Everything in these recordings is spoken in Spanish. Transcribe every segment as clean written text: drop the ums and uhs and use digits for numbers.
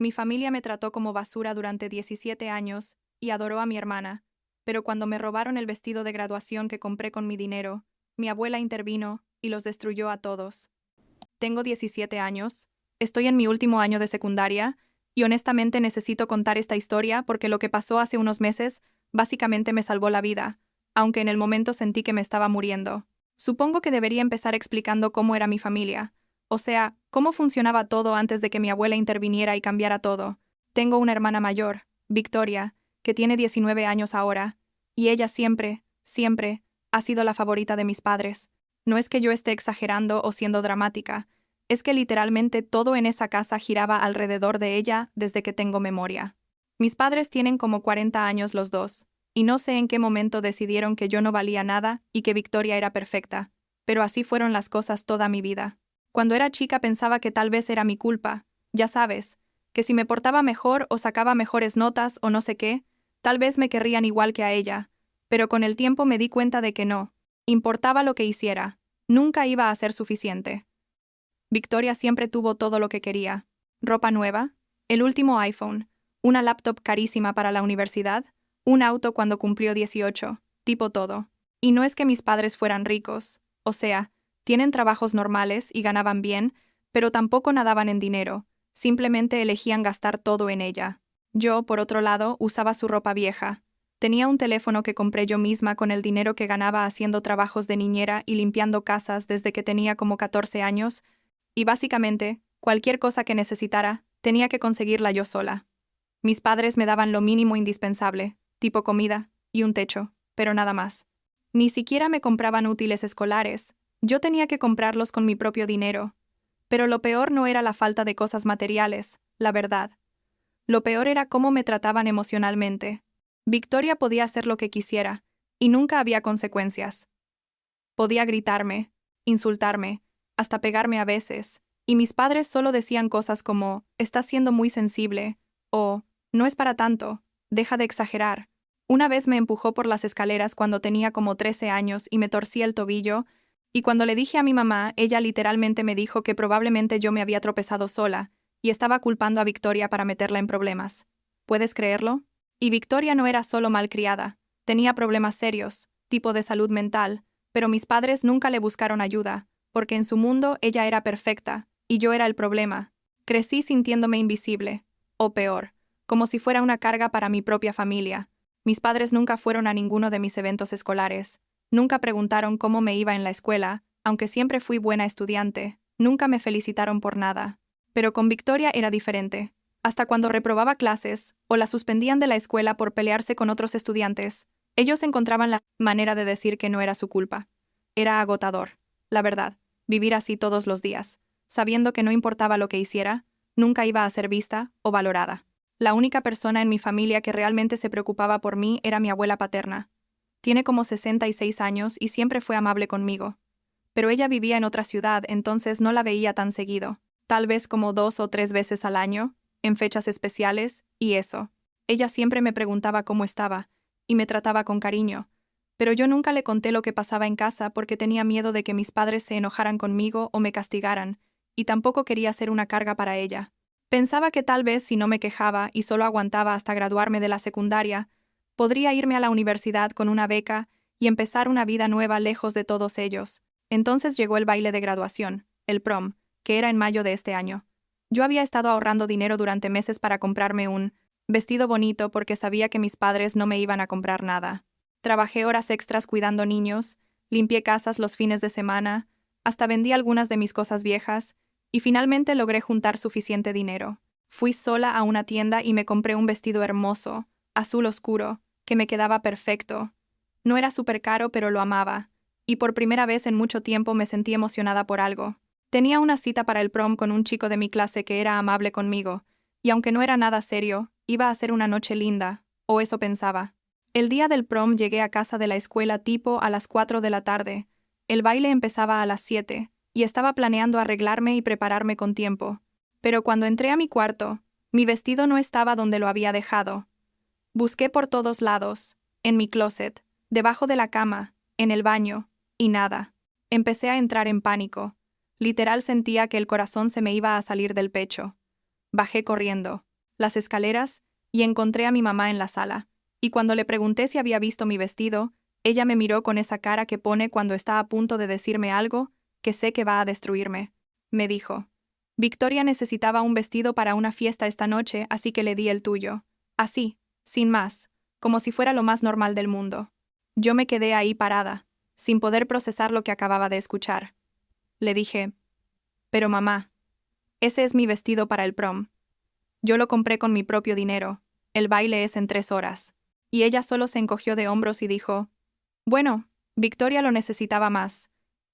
Mi familia me trató como basura durante 17 años y adoró a mi hermana, pero cuando me robaron el vestido de graduación que compré con mi dinero, mi abuela intervino y los destruyó a todos. Tengo 17 años, estoy en mi último año de secundaria y honestamente necesito contar esta historia porque lo que pasó hace unos meses básicamente me salvó la vida, aunque en el momento sentí que me estaba muriendo. Supongo que debería empezar explicando cómo era mi familia, o sea, cómo funcionaba todo antes de que mi abuela interviniera y cambiara todo. Tengo una hermana mayor, Victoria, que tiene 19 años ahora, y ella siempre, ha sido la favorita de mis padres. No es que yo esté exagerando o siendo dramática, es que literalmente todo en esa casa giraba alrededor de ella desde que tengo memoria. Mis padres tienen como 40 años los dos, y no sé en qué momento decidieron que yo no valía nada y que Victoria era perfecta, pero así fueron las cosas toda mi vida. Cuando era chica pensaba que tal vez era mi culpa, ya sabes, que si me portaba mejor o sacaba mejores notas o no sé qué, tal vez me querrían igual que a ella, pero con el tiempo me di cuenta de que no. Importaba lo que hiciera, nunca iba a ser suficiente. Victoria siempre tuvo todo lo que quería. Ropa nueva, el último iPhone, una laptop carísima para la universidad, un auto cuando cumplió 18, tipo todo. Y no es que mis padres fueran ricos, o sea, tienen trabajos normales y ganaban bien, pero tampoco nadaban en dinero, simplemente elegían gastar todo en ella. Yo, por otro lado, usaba su ropa vieja. Tenía un teléfono que compré yo misma con el dinero que ganaba haciendo trabajos de niñera y limpiando casas desde que tenía como 14 años, y básicamente, cualquier cosa que necesitara, tenía que conseguirla yo sola. Mis padres me daban lo mínimo indispensable, tipo comida y un techo, pero nada más. Ni siquiera me compraban útiles escolares, yo tenía que comprarlos con mi propio dinero. Pero lo peor no era la falta de cosas materiales, la verdad. Lo peor era cómo me trataban emocionalmente. Victoria podía hacer lo que quisiera, y nunca había consecuencias. Podía gritarme, insultarme, hasta pegarme a veces, y mis padres solo decían cosas como, estás siendo muy sensible, o, no es para tanto, deja de exagerar. Una vez me empujó por las escaleras cuando tenía como 13 años y me torcí el tobillo, y cuando le dije a mi mamá, ella literalmente me dijo que probablemente yo me había tropezado sola, y estaba culpando a Victoria para meterla en problemas. ¿Puedes creerlo? Y Victoria no era solo malcriada, tenía problemas serios, tipo de salud mental, pero mis padres nunca le buscaron ayuda, porque en su mundo ella era perfecta, y yo era el problema. Crecí sintiéndome invisible, o peor, como si fuera una carga para mi propia familia. Mis padres nunca fueron a ninguno de mis eventos escolares, nunca preguntaron cómo me iba en la escuela, aunque siempre fui buena estudiante, nunca me felicitaron por nada. Pero con Victoria era diferente. Hasta cuando reprobaba clases, o la suspendían de la escuela por pelearse con otros estudiantes, ellos encontraban la manera de decir que no era su culpa. Era agotador, la verdad, vivir así todos los días, sabiendo que no importaba lo que hiciera, nunca iba a ser vista o valorada. La única persona en mi familia que realmente se preocupaba por mí era mi abuela paterna. Tiene como 66 años y siempre fue amable conmigo. Pero ella vivía en otra ciudad, entonces no la veía tan seguido, tal vez como 2 o 3 veces al año, en fechas especiales, y eso. Ella siempre me preguntaba cómo estaba, y me trataba con cariño, pero yo nunca le conté lo que pasaba en casa porque tenía miedo de que mis padres se enojaran conmigo o me castigaran, y tampoco quería ser una carga para ella. Pensaba que tal vez si no me quejaba y solo aguantaba hasta graduarme de la secundaria, podría irme a la universidad con una beca y empezar una vida nueva lejos de todos ellos. Entonces llegó el baile de graduación, el prom, que era en mayo de este año. Yo había estado ahorrando dinero durante meses para comprarme un vestido bonito porque sabía que mis padres no me iban a comprar nada. Trabajé horas extras cuidando niños, limpié casas los fines de semana, hasta vendí algunas de mis cosas viejas, y finalmente logré juntar suficiente dinero. Fui sola a una tienda y me compré un vestido hermoso, azul oscuro, que me quedaba perfecto. No era súper caro, pero lo amaba, y por primera vez en mucho tiempo me sentí emocionada por algo. Tenía una cita para el prom con un chico de mi clase que era amable conmigo, y aunque no era nada serio, iba a ser una noche linda, o eso pensaba. El día del prom llegué a casa de la escuela tipo a las 4 de la tarde. El baile empezaba a las 7, y estaba planeando arreglarme y prepararme con tiempo. Pero cuando entré a mi cuarto, mi vestido no estaba donde lo había dejado. Busqué por todos lados, en mi closet, debajo de la cama, en el baño, y nada. Empecé a entrar en pánico. Literal sentía que el corazón se me iba a salir del pecho. Bajé corriendo. las escaleras, y encontré a mi mamá en la sala. Y cuando le pregunté si había visto mi vestido, ella me miró con esa cara que pone cuando está a punto de decirme algo que sé que va a destruirme. Me dijo: Victoria necesitaba un vestido para una fiesta esta noche, así que le di el tuyo. Así, sin más, como si fuera lo más normal del mundo. Yo me quedé ahí parada, sin poder procesar lo que acababa de escuchar. Le dije: Pero mamá, ese es mi vestido para el prom. Yo lo compré con mi propio dinero. El baile es en 3 horas. Y ella solo se encogió de hombros y dijo: Bueno, Victoria lo necesitaba más.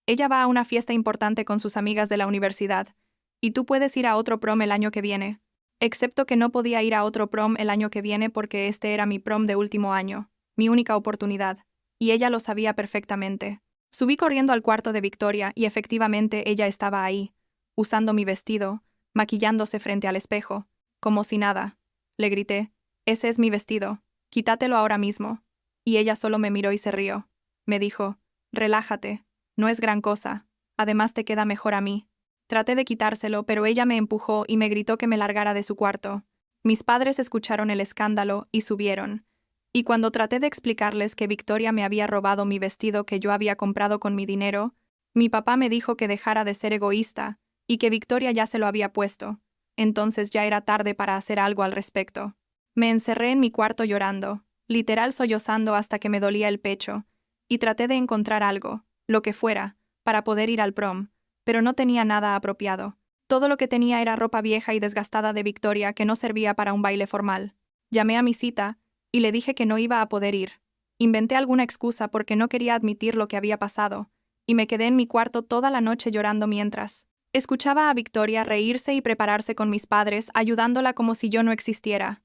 Ella va a una fiesta importante con sus amigas de la universidad, y tú puedes ir a otro prom el año que viene. Excepto que no podía ir a otro prom el año que viene porque este era mi prom de último año, mi única oportunidad, y ella lo sabía perfectamente. Subí corriendo al cuarto de Victoria y efectivamente ella estaba ahí, usando mi vestido, maquillándose frente al espejo, como si nada. Le grité: Ese es mi vestido, quítatelo ahora mismo. Y ella solo me miró y se rió. Me dijo: Relájate, no es gran cosa, además te queda mejor a mí. Traté de quitárselo, pero ella me empujó y me gritó que me largara de su cuarto. Mis padres escucharon el escándalo y subieron. Y cuando traté de explicarles que Victoria me había robado mi vestido que yo había comprado con mi dinero, mi papá me dijo que dejara de ser egoísta y que Victoria ya se lo había puesto. Entonces ya era tarde para hacer algo al respecto. Me encerré en mi cuarto llorando, literal sollozando hasta que me dolía el pecho, y traté de encontrar algo, lo que fuera, para poder ir al prom, pero no tenía nada apropiado. Todo lo que tenía era ropa vieja y desgastada de Victoria que no servía para un baile formal. Llamé a mi cita y le dije que no iba a poder ir. Inventé alguna excusa porque no quería admitir lo que había pasado, y me quedé en mi cuarto toda la noche llorando mientras escuchaba a Victoria reírse y prepararse con mis padres, ayudándola como si yo no existiera.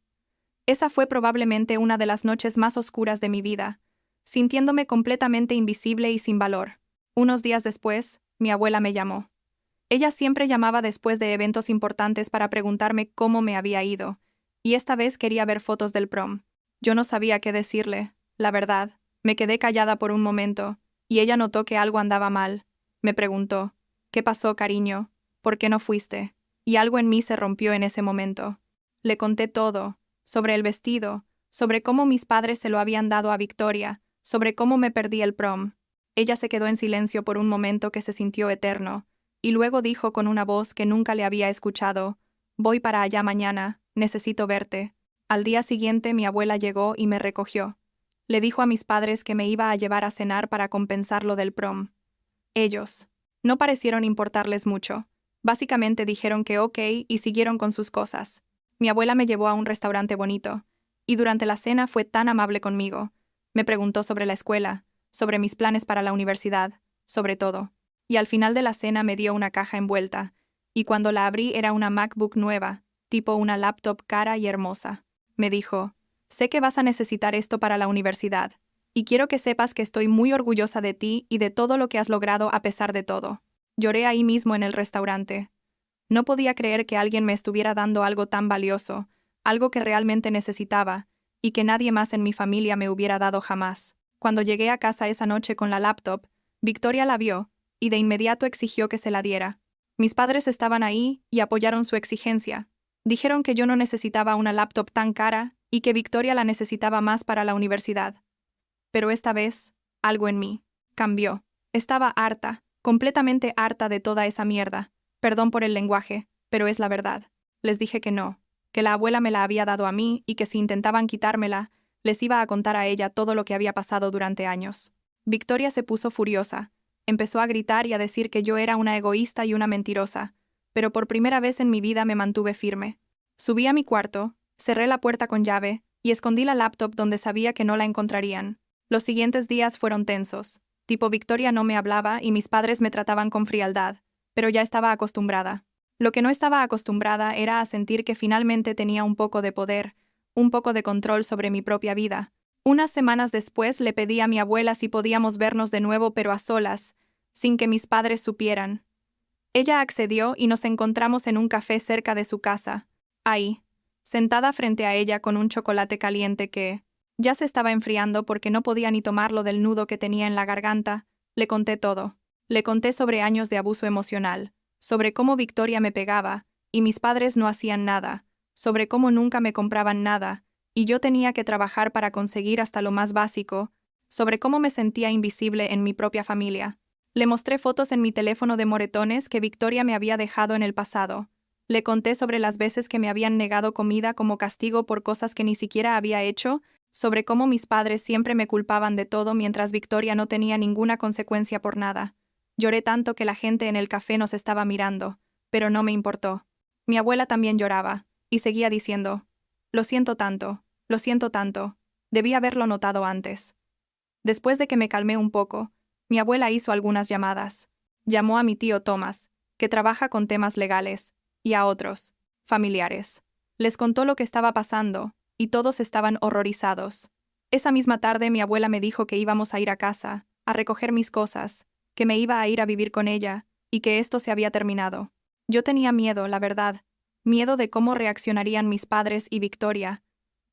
Esa fue probablemente una de las noches más oscuras de mi vida, sintiéndome completamente invisible y sin valor. Unos días después, mi abuela me llamó. Ella siempre llamaba después de eventos importantes para preguntarme cómo me había ido, y esta vez quería ver fotos del prom. Yo no sabía qué decirle, la verdad. Me quedé callada por un momento, y ella notó que algo andaba mal. Me preguntó: ¿Qué pasó, cariño? ¿Por qué no fuiste? Y algo en mí se rompió en ese momento. Le conté todo, sobre el vestido, sobre cómo mis padres se lo habían dado a Victoria, sobre cómo me perdí el prom. Ella se quedó en silencio por un momento que se sintió eterno, y luego dijo con una voz que nunca le había escuchado: Voy para allá mañana, necesito verte. Al día siguiente mi abuela llegó y me recogió. Le dijo a mis padres que me iba a llevar a cenar para compensar lo del prom. Ellos no parecieron importarles mucho. Básicamente dijeron que ok y siguieron con sus cosas. Mi abuela me llevó a un restaurante bonito, y durante la cena fue tan amable conmigo. Me preguntó sobre la escuela, sobre mis planes para la universidad, sobre todo. Y al final de la cena me dio una caja envuelta, y cuando la abrí era una MacBook nueva, tipo una laptop cara y hermosa. Me dijo: Sé que vas a necesitar esto para la universidad, y quiero que sepas que estoy muy orgullosa de ti y de todo lo que has logrado a pesar de todo. Lloré ahí mismo en el restaurante. No podía creer que alguien me estuviera dando algo tan valioso, algo que realmente necesitaba, y que nadie más en mi familia me hubiera dado jamás. Cuando llegué a casa esa noche con la laptop, Victoria la vio, y de inmediato exigió que se la diera. Mis padres estaban ahí y apoyaron su exigencia. Dijeron que yo no necesitaba una laptop tan cara y que Victoria la necesitaba más para la universidad. Pero esta vez, algo en mí cambió. Estaba harta, completamente harta de toda esa mierda. Perdón por el lenguaje, pero es la verdad. Les dije que no, que la abuela me la había dado a mí y que si intentaban quitármela, les iba a contar a ella todo lo que había pasado durante años. Victoria se puso furiosa. Empezó a gritar y a decir que yo era una egoísta y una mentirosa, pero por primera vez en mi vida me mantuve firme. Subí a mi cuarto, cerré la puerta con llave y escondí la laptop donde sabía que no la encontrarían. Los siguientes días fueron tensos. Tipo Victoria no me hablaba y mis padres me trataban con frialdad, pero ya estaba acostumbrada. Lo que no estaba acostumbrada era a sentir que finalmente tenía un poco de poder, un poco de control sobre mi propia vida. Unas semanas después le pedí a mi abuela si podíamos vernos de nuevo pero a solas, sin que mis padres supieran. Ella accedió y nos encontramos en un café cerca de su casa. Ahí, sentada frente a ella con un chocolate caliente que ya se estaba enfriando porque no podía ni tomarlo del nudo que tenía en la garganta, le conté todo. Le conté sobre años de abuso emocional, sobre cómo Victoria me pegaba, y mis padres no hacían nada, sobre cómo nunca me compraban nada, y yo tenía que trabajar para conseguir hasta lo más básico, sobre cómo me sentía invisible en mi propia familia. Le mostré fotos en mi teléfono de moretones que Victoria me había dejado en el pasado. Le conté sobre las veces que me habían negado comida como castigo por cosas que ni siquiera había hecho, sobre cómo mis padres siempre me culpaban de todo mientras Victoria no tenía ninguna consecuencia por nada. Lloré tanto que la gente en el café nos estaba mirando, pero no me importó. Mi abuela también lloraba, y seguía diciendo, lo siento tanto, debí haberlo notado antes. Después de que me calmé un poco, mi abuela hizo algunas llamadas. Llamó a mi tío Thomas, que trabaja con temas legales, y a otros, familiares. Les contó lo que estaba pasando, y todos estaban horrorizados. Esa misma tarde mi abuela me dijo que íbamos a ir a casa, a recoger mis cosas, que me iba a ir a vivir con ella, y que esto se había terminado. Yo tenía miedo, la verdad, miedo de cómo reaccionarían mis padres y Victoria,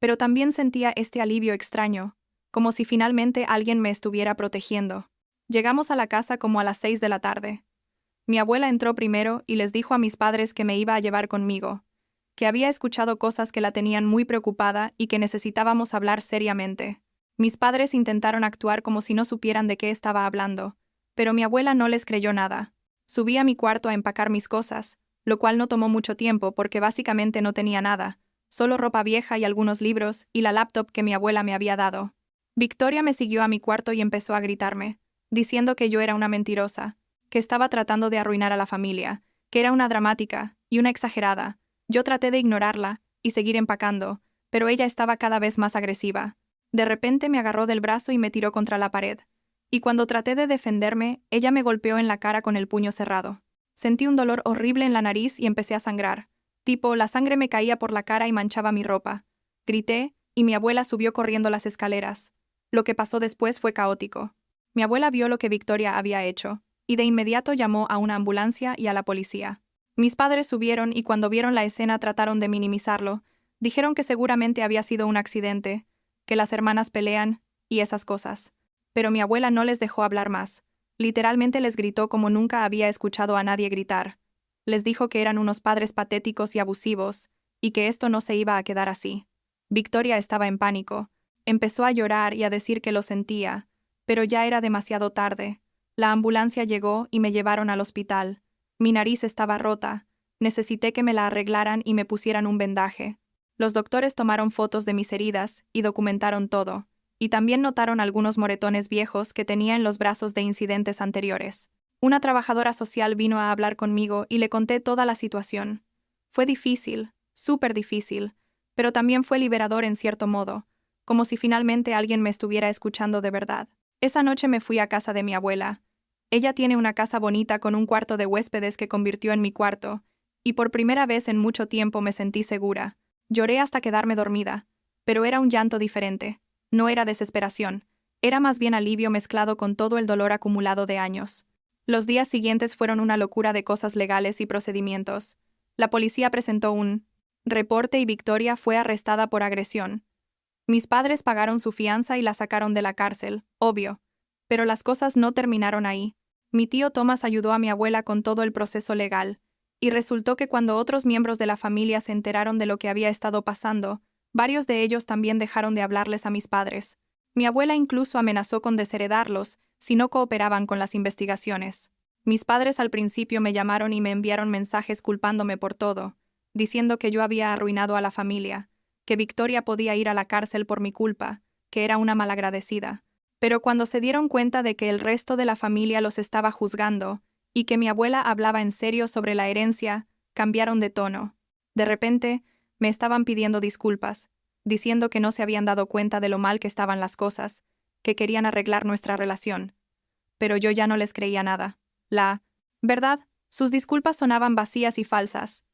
pero también sentía este alivio extraño, como si finalmente alguien me estuviera protegiendo. Llegamos a la casa como a las 6 de la tarde. Mi abuela entró primero y les dijo a mis padres que me iba a llevar conmigo, que había escuchado cosas que la tenían muy preocupada y que necesitábamos hablar seriamente. Mis padres intentaron actuar como si no supieran de qué estaba hablando, pero mi abuela no les creyó nada. Subí a mi cuarto a empacar mis cosas, lo cual no tomó mucho tiempo porque básicamente no tenía nada, solo ropa vieja y algunos libros y la laptop que mi abuela me había dado. Victoria me siguió a mi cuarto y empezó a gritarme, diciendo que yo era una mentirosa, que estaba tratando de arruinar a la familia, que era una dramática y una exagerada. Yo traté de ignorarla y seguir empacando, pero ella estaba cada vez más agresiva. De repente me agarró del brazo y me tiró contra la pared. Y cuando traté de defenderme, ella me golpeó en la cara con el puño cerrado. Sentí un dolor horrible en la nariz y empecé a sangrar. La sangre me caía por la cara y manchaba mi ropa. Grité, y mi abuela subió corriendo las escaleras. Lo que pasó después fue caótico. Mi abuela vio lo que Victoria había hecho, y de inmediato llamó a una ambulancia y a la policía. Mis padres subieron y cuando vieron la escena trataron de minimizarlo. Dijeron que seguramente había sido un accidente, que las hermanas pelean, y esas cosas. Pero mi abuela no les dejó hablar más. Literalmente les gritó como nunca había escuchado a nadie gritar. Les dijo que eran unos padres patéticos y abusivos, y que esto no se iba a quedar así. Victoria estaba en pánico. Empezó a llorar y a decir que lo sentía, pero ya era demasiado tarde. La ambulancia llegó y me llevaron al hospital. Mi nariz estaba rota. Necesité que me la arreglaran y me pusieran un vendaje. Los doctores tomaron fotos de mis heridas y documentaron todo, y también notaron algunos moretones viejos que tenía en los brazos de incidentes anteriores. Una trabajadora social vino a hablar conmigo y le conté toda la situación. Fue difícil, súper difícil, pero también fue liberador en cierto modo, como si finalmente alguien me estuviera escuchando de verdad. Esa noche me fui a casa de mi abuela. Ella tiene una casa bonita con un cuarto de huéspedes que convirtió en mi cuarto, y por primera vez en mucho tiempo me sentí segura. Lloré hasta quedarme dormida, pero era un llanto diferente. No era desesperación, era más bien alivio mezclado con todo el dolor acumulado de años. Los días siguientes fueron una locura de cosas legales y procedimientos. La policía presentó un reporte y Victoria fue arrestada por agresión. Mis padres pagaron su fianza y la sacaron de la cárcel, obvio. Pero las cosas no terminaron ahí. Mi tío Thomas ayudó a mi abuela con todo el proceso legal, y resultó que cuando otros miembros de la familia se enteraron de lo que había estado pasando, varios de ellos también dejaron de hablarles a mis padres. Mi abuela incluso amenazó con desheredarlos si no cooperaban con las investigaciones. Mis padres al principio me llamaron y me enviaron mensajes culpándome por todo, diciendo que yo había arruinado a la familia, que Victoria podía ir a la cárcel por mi culpa, que era una malagradecida. Pero cuando se dieron cuenta de que el resto de la familia los estaba juzgando y que mi abuela hablaba en serio sobre la herencia, cambiaron de tono. De repente, me estaban pidiendo disculpas, diciendo que no se habían dado cuenta de lo mal que estaban las cosas, que querían arreglar nuestra relación. Pero yo ya no les creía nada. ¿Verdad? Sus disculpas sonaban vacías y falsas.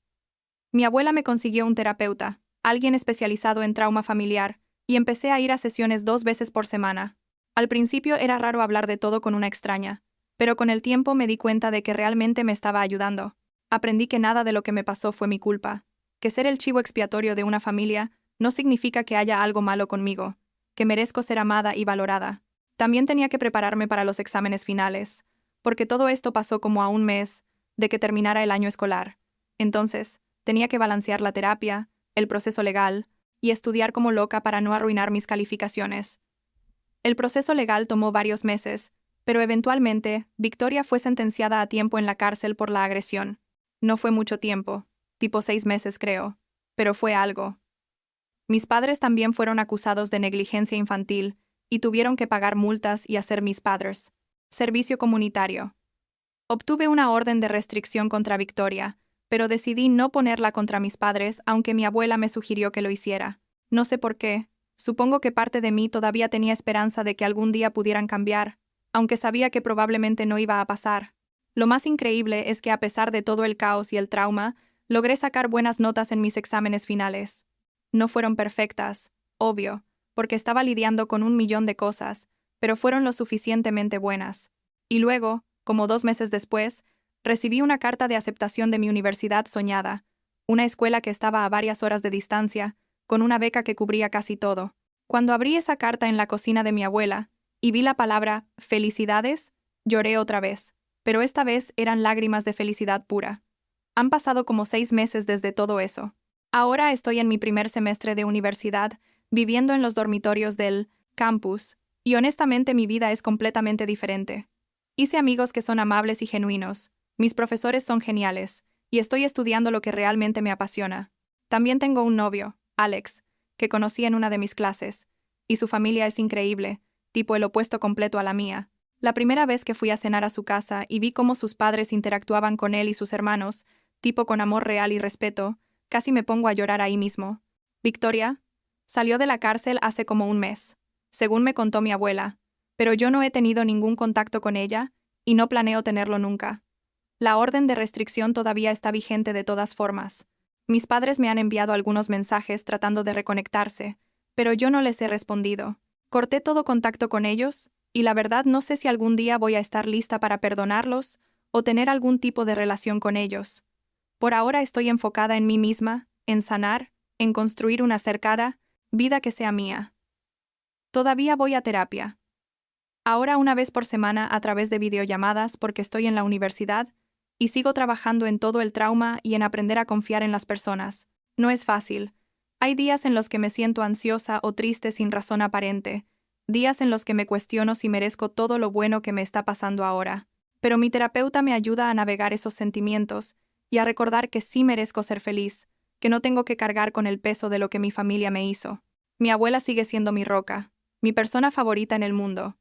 Mi abuela me consiguió un terapeuta, alguien especializado en trauma familiar, y empecé a ir a sesiones 2 veces por semana. Al principio era raro hablar de todo con una extraña, pero con el tiempo me di cuenta de que realmente me estaba ayudando. Aprendí que nada de lo que me pasó fue mi culpa, que ser el chivo expiatorio de una familia no significa que haya algo malo conmigo, que merezco ser amada y valorada. También tenía que prepararme para los exámenes finales, porque todo esto pasó como a un mes de que terminara el año escolar. Entonces, tenía que balancear la terapia, el proceso legal, y estudiar como loca para no arruinar mis calificaciones. El proceso legal tomó varios meses, pero eventualmente, Victoria fue sentenciada a tiempo en la cárcel por la agresión. No fue mucho tiempo, tipo 6 meses creo, pero fue algo. Mis padres también fueron acusados de negligencia infantil y tuvieron que pagar multas y hacer mis padres. Servicio comunitario. Obtuve una orden de restricción contra Victoria, pero decidí no ponerla contra mis padres aunque mi abuela me sugirió que lo hiciera. No sé por qué, supongo que parte de mí todavía tenía esperanza de que algún día pudieran cambiar, aunque sabía que probablemente no iba a pasar. Lo más increíble es que a pesar de todo el caos y el trauma, logré sacar buenas notas en mis exámenes finales. No fueron perfectas, obvio, porque estaba lidiando con 1 millón de cosas, pero fueron lo suficientemente buenas. Y luego, como 2 meses después, recibí una carta de aceptación de mi universidad soñada, una escuela que estaba a varias horas de distancia, con una beca que cubría casi todo. Cuando abrí esa carta en la cocina de mi abuela y vi la palabra «felicidades», lloré otra vez, pero esta vez eran lágrimas de felicidad pura. Han pasado como 6 meses desde todo eso. Ahora estoy en mi primer semestre de universidad, viviendo en los dormitorios del campus, y honestamente mi vida es completamente diferente. Hice amigos que son amables y genuinos, mis profesores son geniales, y estoy estudiando lo que realmente me apasiona. También tengo un novio, Alex, que conocí en una de mis clases, y su familia es increíble, tipo el opuesto completo a la mía. La primera vez que fui a cenar a su casa y vi cómo sus padres interactuaban con él y sus hermanos, tipo con amor real y respeto, casi me pongo a llorar ahí mismo. Victoria salió de la cárcel hace como 1 mes, según me contó mi abuela, pero yo no he tenido ningún contacto con ella y no planeo tenerlo nunca. La orden de restricción todavía está vigente de todas formas. Mis padres me han enviado algunos mensajes tratando de reconectarse, pero yo no les he respondido. Corté todo contacto con ellos, y la verdad no sé si algún día voy a estar lista para perdonarlos o tener algún tipo de relación con ellos. Por ahora estoy enfocada en mí misma, en sanar, en construir una cercada vida que sea mía. Todavía voy a terapia. Ahora 1 vez por semana a través de videollamadas porque estoy en la universidad y sigo trabajando en todo el trauma y en aprender a confiar en las personas. No es fácil. Hay días en los que me siento ansiosa o triste sin razón aparente, días en los que me cuestiono si merezco todo lo bueno que me está pasando ahora. Pero mi terapeuta me ayuda a navegar esos sentimientos y a recordar que sí merezco ser feliz, que no tengo que cargar con el peso de lo que mi familia me hizo. Mi abuela sigue siendo mi roca, mi persona favorita en el mundo.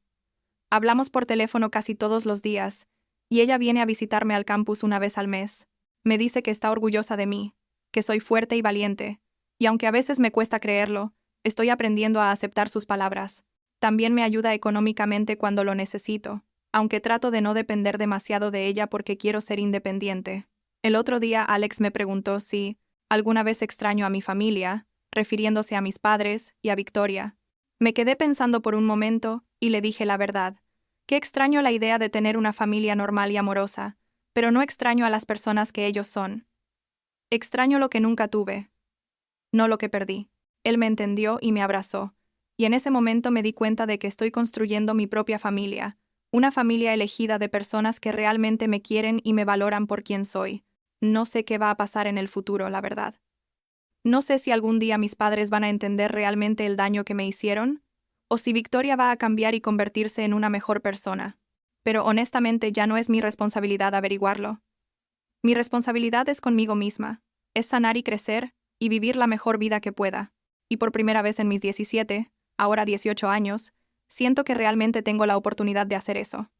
Hablamos por teléfono casi todos los días, y ella viene a visitarme al campus 1 vez al mes. Me dice que está orgullosa de mí, que soy fuerte y valiente, y aunque a veces me cuesta creerlo, estoy aprendiendo a aceptar sus palabras. También me ayuda económicamente cuando lo necesito, aunque trato de no depender demasiado de ella porque quiero ser independiente. El otro día Alex me preguntó si alguna vez extraño a mi familia, refiriéndose a mis padres y a Victoria. Me quedé pensando por un momento y le dije la verdad. Que extraño la idea de tener una familia normal y amorosa, pero no extraño a las personas que ellos son. Extraño lo que nunca tuve, no lo que perdí. Él me entendió y me abrazó, y en ese momento me di cuenta de que estoy construyendo mi propia familia, una familia elegida de personas que realmente me quieren y me valoran por quien soy. No sé qué va a pasar en el futuro, la verdad. No sé si algún día mis padres van a entender realmente el daño que me hicieron, o si Victoria va a cambiar y convertirse en una mejor persona. Pero honestamente ya no es mi responsabilidad averiguarlo. Mi responsabilidad es conmigo misma, es sanar y crecer, y vivir la mejor vida que pueda. Y por primera vez en mis 17, ahora 18 años, siento que realmente tengo la oportunidad de hacer eso.